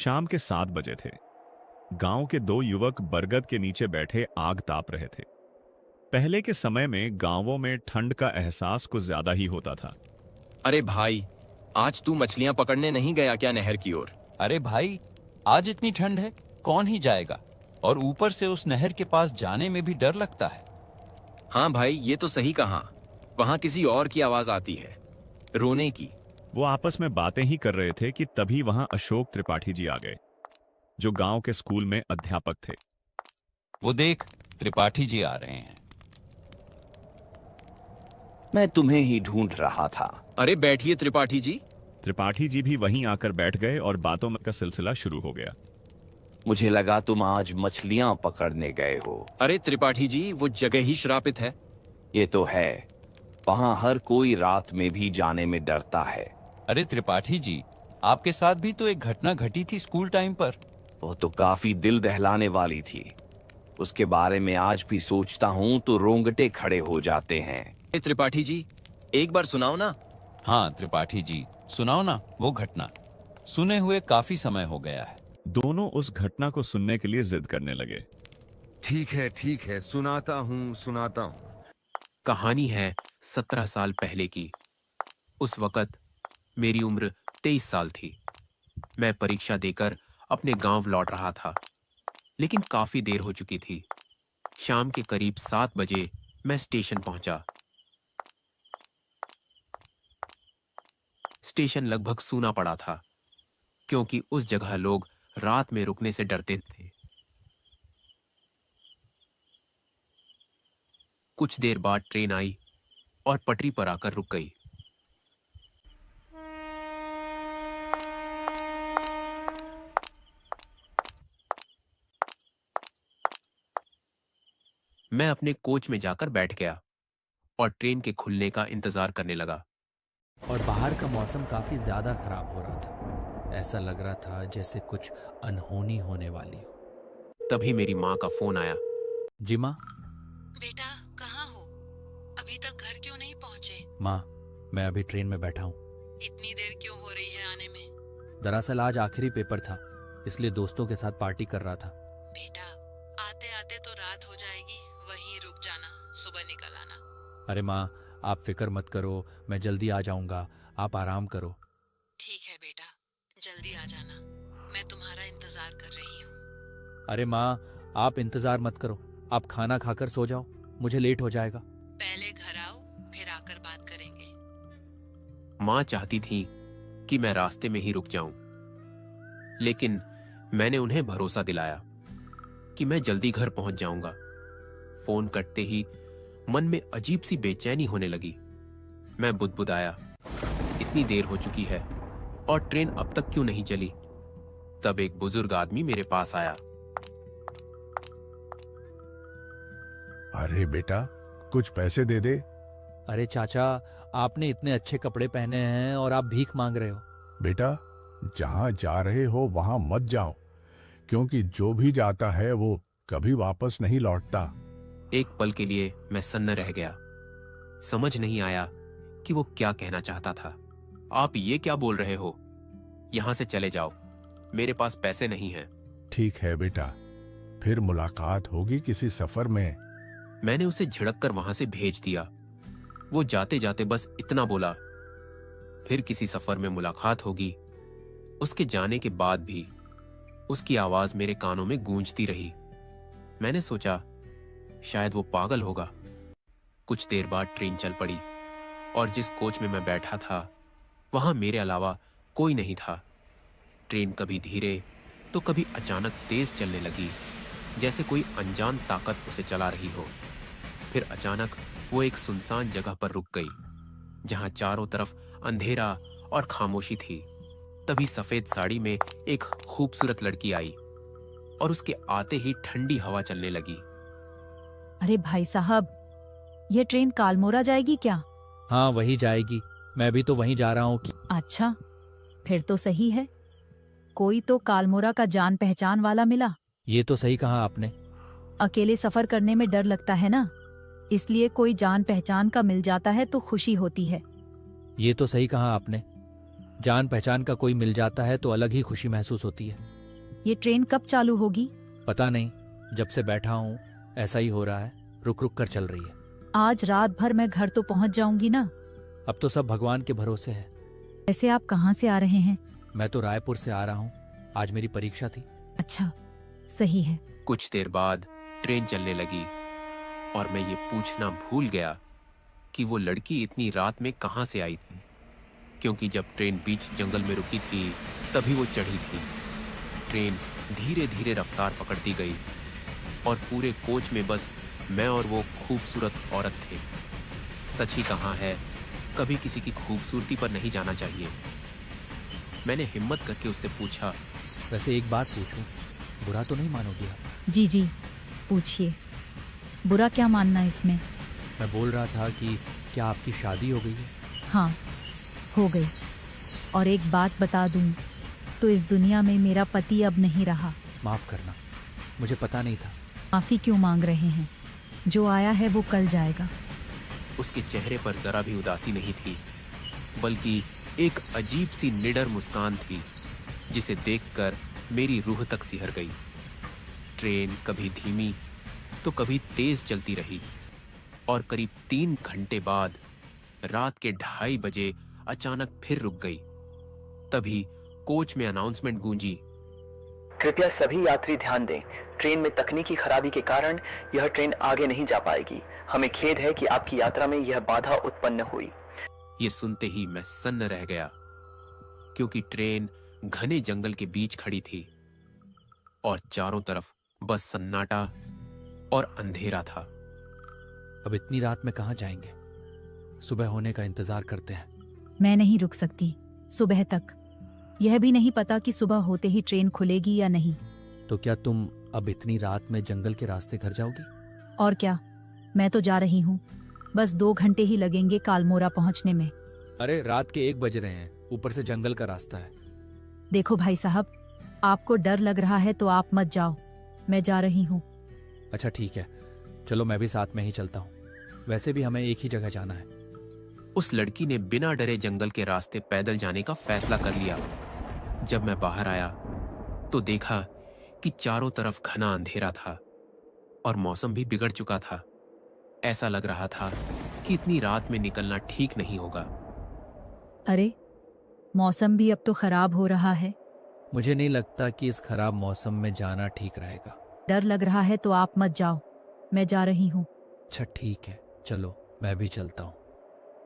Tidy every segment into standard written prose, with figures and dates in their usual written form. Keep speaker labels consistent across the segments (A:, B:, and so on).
A: शाम के 7 बजे थे। गांव के दो युवक बरगद के नीचे बैठे आग ताप रहे थे। पहले के समय में गांवों में ठंड का एहसास कुछ ज्यादा ही होता था।
B: अरे भाई, आज तू मछलियां पकड़ने नहीं गया क्या नहर की ओर?
C: अरे भाई, आज इतनी ठंड है, कौन ही जाएगा? और ऊपर से उस नहर के पास जाने में भी डर लगता है।
B: हाँ भाई, ये तो सही कहा। वहां किसी और की आवाज आती है, रोने की।
A: वो आपस में बातें ही कर रहे थे कि तभी वहां अशोक त्रिपाठी जी आ गए, जो गांव के स्कूल में अध्यापक थे।
C: वो देख, त्रिपाठी जी आ रहे हैं।
D: मैं तुम्हें ही ढूंढ रहा था।
B: अरे बैठिए त्रिपाठी जी।
A: त्रिपाठी जी भी वहीं आकर बैठ गए और बातों का सिलसिला शुरू हो गया।
D: मुझे लगा तुम आज मछलियां पकड़ने गए हो।
B: अरे त्रिपाठी जी, वो जगह ही श्रापित है।
D: ये तो है, वहां हर कोई रात में भी जाने में डरता है।
C: अरे त्रिपाठी जी, आपके साथ भी तो एक घटना घटी थी स्कूल टाइम पर।
D: वो तो काफी दिल दहलाने वाली थी। उसके बारे में आज भी सोचता हूँ तो रोंगटे खड़े हो जाते हैं।
B: त्रिपाठी जी, एक बार सुनाओ ना।
C: हाँ त्रिपाठी जी, सुनाओ ना वो घटना। सुने हुए काफी समय हो गया है।
A: दोनों उस घटना को सुनने के लिए जिद करने लगे।
E: ठीक है, सुनाता हूँ।
F: कहानी है 17 साल पहले की। उस वक़्त मेरी उम्र 23 साल थी। मैं परीक्षा देकर अपने गांव लौट रहा था, लेकिन काफी देर हो चुकी थी। शाम के करीब 7 बजे मैं स्टेशन पहुंचा। स्टेशन लगभग सूना पड़ा था, क्योंकि उस जगह लोग रात में रुकने से डरते थे। कुछ देर बाद ट्रेन आई और पटरी पर आकर रुक गई। मैं अपने कोच में जाकर बैठ गया और ट्रेन के खुलने का इंतजार करने लगा।
G: और बाहर का मौसम काफ़ी ज़्यादा ख़राब हो रहा था। ऐसा लग रहा था जैसे कुछ अनहोनी होने वाली हो।
F: तभी मेरी माँ का फोन आया।
G: जी माँ।
H: बेटा, कहाँ हो? अभी तक घर क्यों नहीं पहुँचे?
G: माँ, मैं अभी ट्रेन में बैठा हूँ।
H: इतनी देर क्यों हो रही है आने में?
G: दरअसल आज आखिरी पेपर था, इसलिए दोस्तों के साथ पार्टी कर रहा था।
H: बेटा, आते आते तो रात हो जाएगी, वहीं रुक जाना, सुबह निकल आना।
G: अरे माँ, आप फिक्र मत करो, मैं जल्दी आ जाऊँगा, आप आराम करो।
H: ठीक है बेटा, जल्दी आ जाना, मैं तुम्हारा इंतजार कर रही हूँ।
G: अरे माँ, आप इंतज़ार मत करो, आप खाना खाकर सो जाओ, मुझे लेट हो जाएगा।
H: पहले घर आओ, फिर आकर बात करेंगे।
F: माँ चाहती थी कि मैं रास्ते में ही रुक जाऊं, लेकिन मैंने उन्हें भरोसा दिलाया कि मैं जल्दी घर पहुंच जाऊंगा। फोन कटते ही मन में अजीब सी बेचैनी होने लगी। मैं बुदबुदाया, इतनी देर हो चुकी है और ट्रेन अब तक क्यों नहीं चली? तब एक बुजुर्ग आदमी मेरे पास आया।
E: अरे बेटा, कुछ पैसे दे दे।
G: अरे चाचा, आपने इतने अच्छे कपड़े पहने हैं और आप भीख मांग रहे हो।
E: बेटा, जहां जा रहे हो वहां मत जाओ, क्योंकि जो भी जाता है वो कभी वापस नहीं लौटता।
F: एक पल के लिए मैं सन्न रह गया। समझ नहीं आया कि वो क्या कहना चाहता था। आप ये क्या बोल रहे हो? यहां से चले जाओ, मेरे पास पैसे नहीं हैं।
E: ठीक है बेटा, फिर मुलाकात होगी किसी सफर में।
F: मैंने उसे झिड़क कर वहां से भेज दिया। वो जाते जाते बस इतना बोला, फिर किसी सफर में मुलाकात होगी। उसके जाने के बाद भी उसकी आवाज मेरे कानों में गूंजती रही। मैंने सोचा शायद वो पागल होगा। कुछ देर बाद ट्रेन चल पड़ी और जिस कोच में मैं बैठा था वहां मेरे अलावा कोई नहीं था। ट्रेन कभी धीरे तो कभी अचानक तेज चलने लगी, जैसे कोई अनजान ताकत उसे चला रही हो। फिर अचानक वो एक सुनसान जगह पर रुक गई, जहां चारों तरफ अंधेरा और खामोशी थी। तभी सफेद साड़ी में एक खूबसूरत लड़की आई और उसके आते ही ठंडी हवा चलने लगी।
I: अरे भाई साहब, ये ट्रेन कालमोरा जाएगी क्या?
G: हाँ, वही जाएगी, मैं भी तो वहीं जा रहा हूँ।
I: अच्छा, फिर तो सही है। कोई तो कालमोरा का जान पहचान वाला मिला।
G: ये तो सही कहा आपने।
I: अकेले सफर करने में डर लगता है ना, इसलिए कोई जान पहचान का मिल जाता है तो खुशी होती है।
G: ये तो सही कहा आपने, जान पहचान का कोई मिल जाता है तो अलग ही खुशी महसूस होती है।
I: ये ट्रेन कब चालू होगी?
G: पता नहीं, जब से बैठा हूँ ऐसा ही हो रहा है, रुक रुक कर चल रही है।
I: आज रात भर मैं घर तो पहुंच जाऊंगी ना?
G: अब तो सब भगवान के भरोसे है।
I: ऐसे आप कहाँ से आ रहे हैं?
G: मैं तो रायपुर से आ रहा हूँ, आज मेरी परीक्षा थी।
I: अच्छा, सही है।
F: कुछ देर बाद ट्रेन चलने लगी और मैं ये पूछना भूल गया कि वो लड़की इतनी रात में कहाँ से आई थी, क्योंकि जब ट्रेन बीच जंगल में रुकी थी तभी वो चढ़ी थी। ट्रेन धीरे धीरे रफ्तार पकड़ती गई और पूरे कोच में बस मैं और वो खूबसूरत औरत थे। सच ही कहा है, कभी किसी की खूबसूरती पर नहीं जाना चाहिए। मैंने हिम्मत करके उससे पूछा,
G: वैसे एक बात पूछूं, बुरा तो नहीं मानोगी आप?
I: जी जी, पूछिए। बुरा क्या मानना इसमें?
G: मैं बोल रहा था कि क्या आपकी शादी हो गई है?
I: हाँ, हो गई। और एक बात बता दूं तो इस दुनिया में मेरा पति अब नहीं रहा।
G: माफ करना, मुझे पता नहीं था।
I: माफी क्यों मांग रहे हैं? जो आया है वो कल जाएगा।
F: उसके चेहरे पर जरा भी उदासी नहीं थी, बल्कि एक अजीब सी निडर मुस्कान थी जिसे देखकर मेरी रूह तक सिहर गई। ट्रेन कभी धीमी तो कभी तेज चलती रही और करीब 3 घंटे बाद रात के 2:30 बजे अचानक फिर रुक गई। तभी कोच में अनाउंसमेंट गूंजी,
J: कृपया सभी यात्री ध्यान दें, ट्रेन में तकनीकी खराबी के कारण यह ट्रेन आगे नहीं जा पाएगी। हमें खेद है कि आपकी यात्रा में यह बाधा उत्पन्न हुई।
F: ये सुनते ही मैं सन्न रह गया, क्योंकि ट्रेन घने जंगल के बीच खड़ी थी और चारों तरफ बस सन्नाटा और अंधेरा था।
G: अब इतनी रात में कहाँ जाएंगे? सुबह होने का इंतजार करते हैं।
I: मैं नहीं रुक सकती सुबह तक। यह भी नहीं पता कि सुबह होते ही ट्रेन खुलेगी या नहीं।
G: तो क्या तुम अब इतनी रात में जंगल के रास्ते घर जाओगी?
I: और क्या, मैं तो जा रही हूँ। बस 2 घंटे ही लगेंगे कालमोरा पहुँचने में।
G: अरे रात के 1 बज रहे हैं, ऊपर से जंगल का रास्ता है।
I: देखो भाई साहब, आपको डर लग रहा है तो आप मत जाओ, मैं जा रही हूँ।
G: अच्छा ठीक है, चलो मैं भी साथ में ही चलता हूँ। वैसे भी हमें एक ही जगह जाना है।
F: उस लड़की ने बिना डरे जंगल के रास्ते पैदल जाने का फैसला कर लिया। जब मैं बाहर आया तो देखा कि चारों तरफ घना अंधेरा था और मौसम भी बिगड़ चुका था। ऐसा लग रहा था कि इतनी रात में निकलना ठीक नहीं होगा।
I: अरे, मौसम भी अब तो खराब हो रहा है।
G: मुझे नहीं लगता कि इस खराब मौसम में जाना ठीक रहेगा।
I: डर लग रहा है तो आप मत जाओ, मैं जा रही हूँ।
G: अच्छा ठीक है, चलो मैं भी चलता हूँ।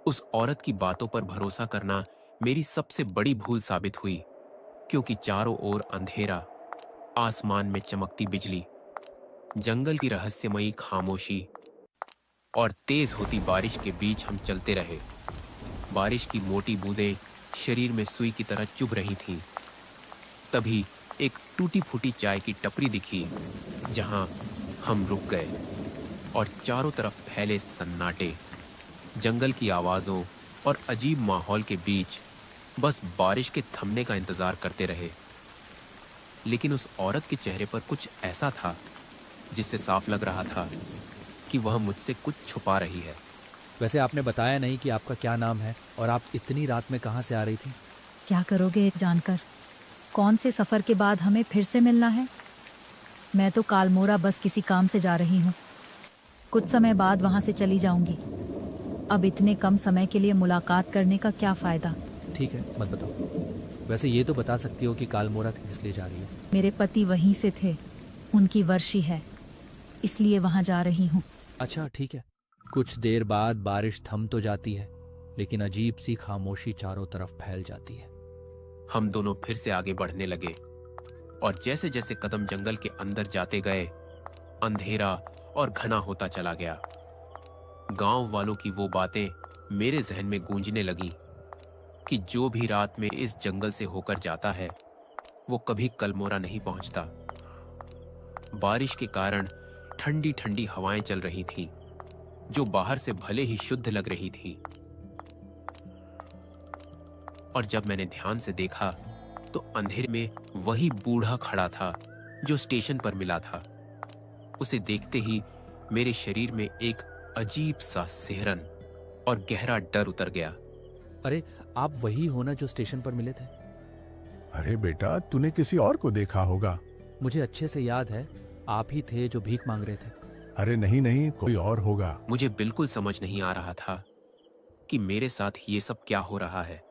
F: उस औरत की बातों पर भरोसा करना मेरी सबसे बड़ी भूल साबित हुई, क्योंकि चारों ओर अंधेरा, आसमान में चमकती बिजली, जंगल की रहस्यमयी खामोशी और तेज होती बारिश के बीच हम चलते रहे। बारिश की मोटी बूंदें शरीर में सुई की तरह चुभ रही थीं। तभी एक टूटी फूटी चाय की टपरी दिखी, जहां हम रुक गए और चारों तरफ फैले सन्नाटे, जंगल की आवाजों और अजीब माहौल के बीच बस बारिश के थमने का इंतजार करते रहे। लेकिन उस औरत के चेहरे पर कुछ ऐसा था जिससे साफ लग रहा था कि वह मुझसे कुछ छुपा रही है।
G: वैसे आपने बताया नहीं कि आपका क्या नाम है और आप इतनी रात में कहाँ से आ रही थी?
I: क्या करोगे जानकर? कौन से सफर के बाद हमें फिर से मिलना है? मैं तो कालमोरा बस किसी काम से जा रही हूँ। कुछ समय बाद वहाँ से चली जाऊंगी। अब इतने कम समय के लिए मुलाकात करने का क्या फायदा?
G: ठीक है, मत बताओ। वैसे ये तो बता सकती हो कि कालमोरा किस लिए जा रही हो?
I: मेरे पति वहीं से थे, उनकी वर्षी है, इसलिए वहाँ जा रही हूँ।
G: अच्छा ठीक है। कुछ देर बाद बारिश थम तो जाती है, लेकिन अजीब सी खामोशी चारों तरफ फैल जाती है।
F: हम दोनों फिर से आगे बढ़ने लगे और जैसे जैसे कदम जंगल के अंदर जाते गए, अंधेरा और घना होता चला गया। गांव वालों की वो बातें मेरे जहन में गूंजने लगी कि जो भी रात में इस जंगल से होकर जाता है वो कभी कालमोरा नहीं पहुंचता। बारिश के कारण ठंडी ठंडी हवाएं चल रही थीं, जो बाहर से भले ही शुद्ध लग रही थी। और जब मैंने ध्यान से देखा तो अंधेरे में वही बूढ़ा खड़ा था जो स्टेशन पर मिला था। उसे देखते ही मेरे शरीर में एक अजीब सा सिहरन और गहरा डर उतर गया।
G: अरे आप वही हो ना जो स्टेशन पर मिले थे?
E: अरे बेटा, तूने किसी और को देखा होगा।
G: मुझे अच्छे से याद है, आप ही थे जो भीख मांग रहे थे।
E: अरे नहीं नहीं, कोई और होगा।
F: मुझे बिल्कुल समझ नहीं आ रहा था कि मेरे साथ ये सब क्या हो रहा है।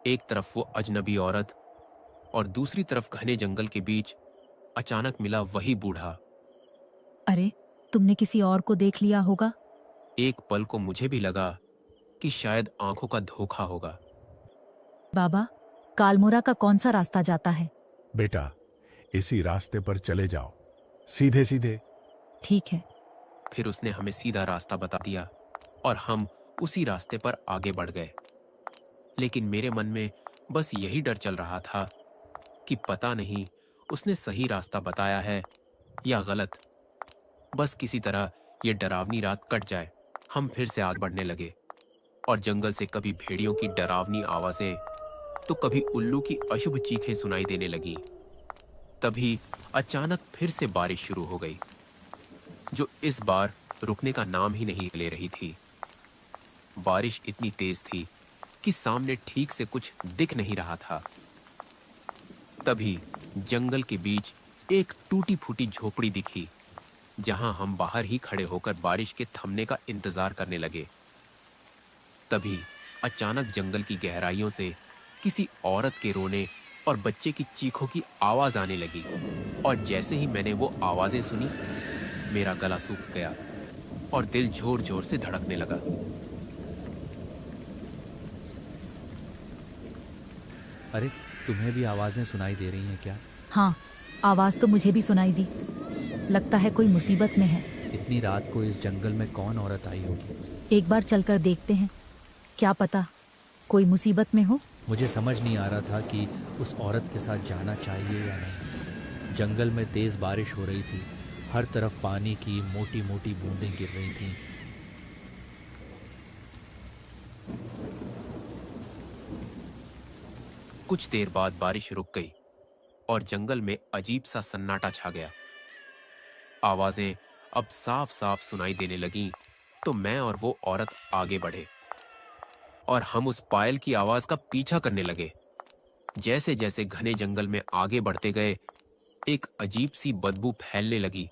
F: एक तरफ वो अजनबी औरत और दूसरी तरफ घने जंगल के बीच अचानक मिला वही बूढ़ा।
I: अरे, तुमने किसी और को देख लिया होगा।
F: एक पल को मुझे भी लगा कि शायद आंखों का धोखा होगा।
I: बाबा, कालमोरा का कौन सा रास्ता जाता है?
E: बेटा, इसी रास्ते पर चले जाओ, सीधे सीधे।
I: ठीक है।
F: फिर उसने हमें सीधा रास्ता बता दिया और हम उसी रास्ते पर आगे बढ़ गए। लेकिन मेरे मन में बस यही डर चल रहा था कि पता नहीं उसने सही रास्ता बताया है या गलत। बस किसी तरह ये डरावनी रात कट जाए। हम फिर से आगे बढ़ने लगे और जंगल से कभी भेड़ियों की डरावनी आवाजें तो कभी उल्लू की अशुभ चीखें सुनाई देने लगी। तभी अचानक फिर से बारिश शुरू हो गई, जो इस बार रुकने का नाम ही नहीं ले रही थी। बारिश इतनी तेज थी कि सामने ठीक से कुछ दिख नहीं रहा था। तभी जंगल के बीच एक टूटी फूटी झोपड़ी दिखी, जहां हम बाहर ही खड़े होकर बारिश के थमने का इंतजार करने लगे। तभी अचानक जंगल की गहराइयों से किसी औरत के रोने और बच्चे की चीखों की आवाज आने लगी। और जैसे ही मैंने वो आवाजें सुनी, मेरा गला सूख गया और दिल जोर जोर से धड़कने लगा।
G: अरे, तुम्हें भी आवाजें सुनाई दे रही हैं क्या?
I: हाँ, आवाज तो मुझे भी सुनाई दी। लगता है कोई मुसीबत में है।
G: इतनी रात को इस जंगल में कौन औरत आई होगी?
I: एक बार चलकर देखते हैं, क्या पता कोई मुसीबत में हो।
G: मुझे समझ नहीं आ रहा था कि उस औरत के साथ जाना चाहिए या नहीं। जंगल में तेज बारिश हो रही थी, हर तरफ पानी की मोटी मोटी बूंदें गिर रही थीं।
F: कुछ देर बाद बारिश रुक गई और जंगल में अजीब सा सन्नाटा छा गया। आवाजें अब साफ साफ सुनाई देने लगीं, तो मैं और वो औरत आगे बढ़े और हम उस पायल की आवाज का पीछा करने लगे। जैसे जैसे घने जंगल में आगे बढ़ते गए, एक अजीब सी बदबू फैलने लगी,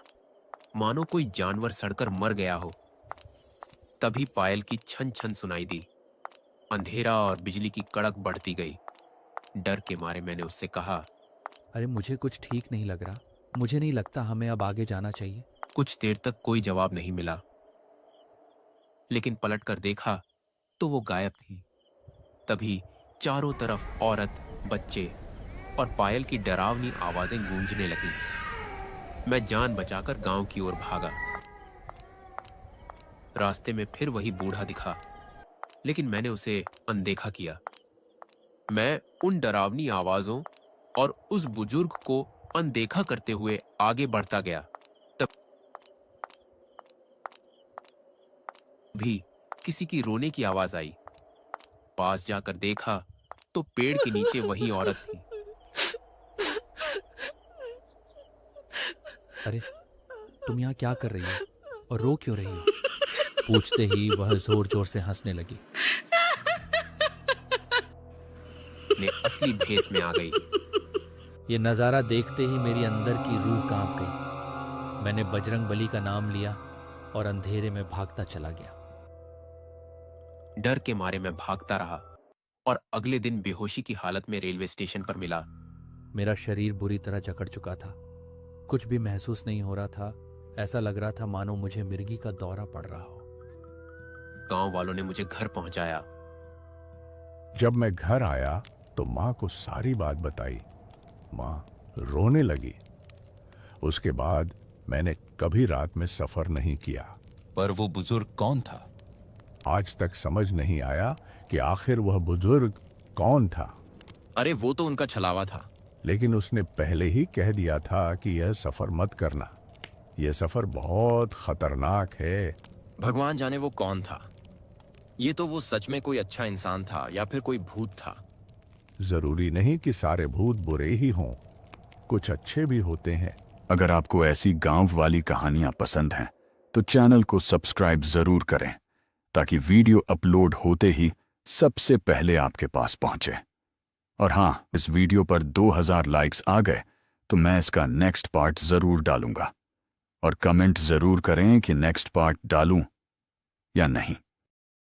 F: मानो कोई जानवर सड़कर मर गया हो। तभी पायल की छन छन सुनाई दी। अंधेरा और बिजली की कड़क बढ़ती गई। डर के मारे मैंने उससे कहा,
G: अरे, मुझे कुछ ठीक नहीं लग रहा। मुझे नहीं लगता हमें अब आगे जाना चाहिए।
F: कुछ देर तक कोई जवाब नहीं मिला, लेकिन पलट कर देखा तो वो गायब थी। तभी चारों तरफ औरत, बच्चे और पायल की डरावनी आवाजें गूंजने लगी। मैं जान बचाकर गांव की ओर भागा। रास्ते में फिर वही बूढ़ा दिखा, लेकिन मैंने उसे अनदेखा किया। मैं उन डरावनी आवाजों और उस बुजुर्ग को अनदेखा करते हुए आगे बढ़ता गया। तभी किसी की रोने की आवाज आई। पास जाकर देखा तो पेड़ के नीचे वही औरत थी।
G: अरे, तुम यहाँ क्या कर रही हो और रो क्यों रही हो? पूछते ही वह जोर जोर से हंसने लगी।
F: ने असली भेस में आ गई।
G: ये नजारा देखते ही मेरी अंदर की रूह कांप गई। मैंने बजरंग बली का नाम लिया और अंधेरे में भागता चला गया।
F: डर के मारे मैं भागता रहा और अगले दिन बेहोशी की हालत में रेलवे स्टेशन पर मिला।
G: मेरा शरीर बुरी तरह जकड़ चुका था। कुछ भी महसूस नहीं हो रहा था। ऐसा लग रहा था मानो मुझे मिर्गी का दौरा पड़ रहा हो।
F: गांव वालों ने मुझे घर पहुंचाया।
E: जब मैं घर आया तो माँ को सारी बात बताई। माँ रोने लगी। उसके बाद मैंने कभी रात में सफर नहीं किया।
C: पर वो बुजुर्ग कौन था?
E: आज तक समझ नहीं आया कि आखिर वह बुजुर्ग कौन था।
B: अरे वो तो उनका छलावा था।
E: लेकिन उसने पहले ही कह दिया था कि यह सफर मत करना, यह सफर बहुत खतरनाक है।
B: भगवान जाने वो कौन था। ये तो वो सच में कोई अच्छा इंसान था या फिर कोई भूत था।
E: जरूरी नहीं कि सारे भूत बुरे ही हों, कुछ अच्छे भी होते हैं।
K: अगर आपको ऐसी गांव वाली कहानियां पसंद हैं तो चैनल को सब्सक्राइब जरूर करें, ताकि वीडियो अपलोड होते ही सबसे पहले आपके पास पहुंचे। और हाँ, इस वीडियो पर 2000 लाइक्स आ गए तो मैं इसका नेक्स्ट पार्ट ज़रूर डालूंगा। और कमेंट ज़रूर करें कि नेक्स्ट पार्ट डालूं या नहीं।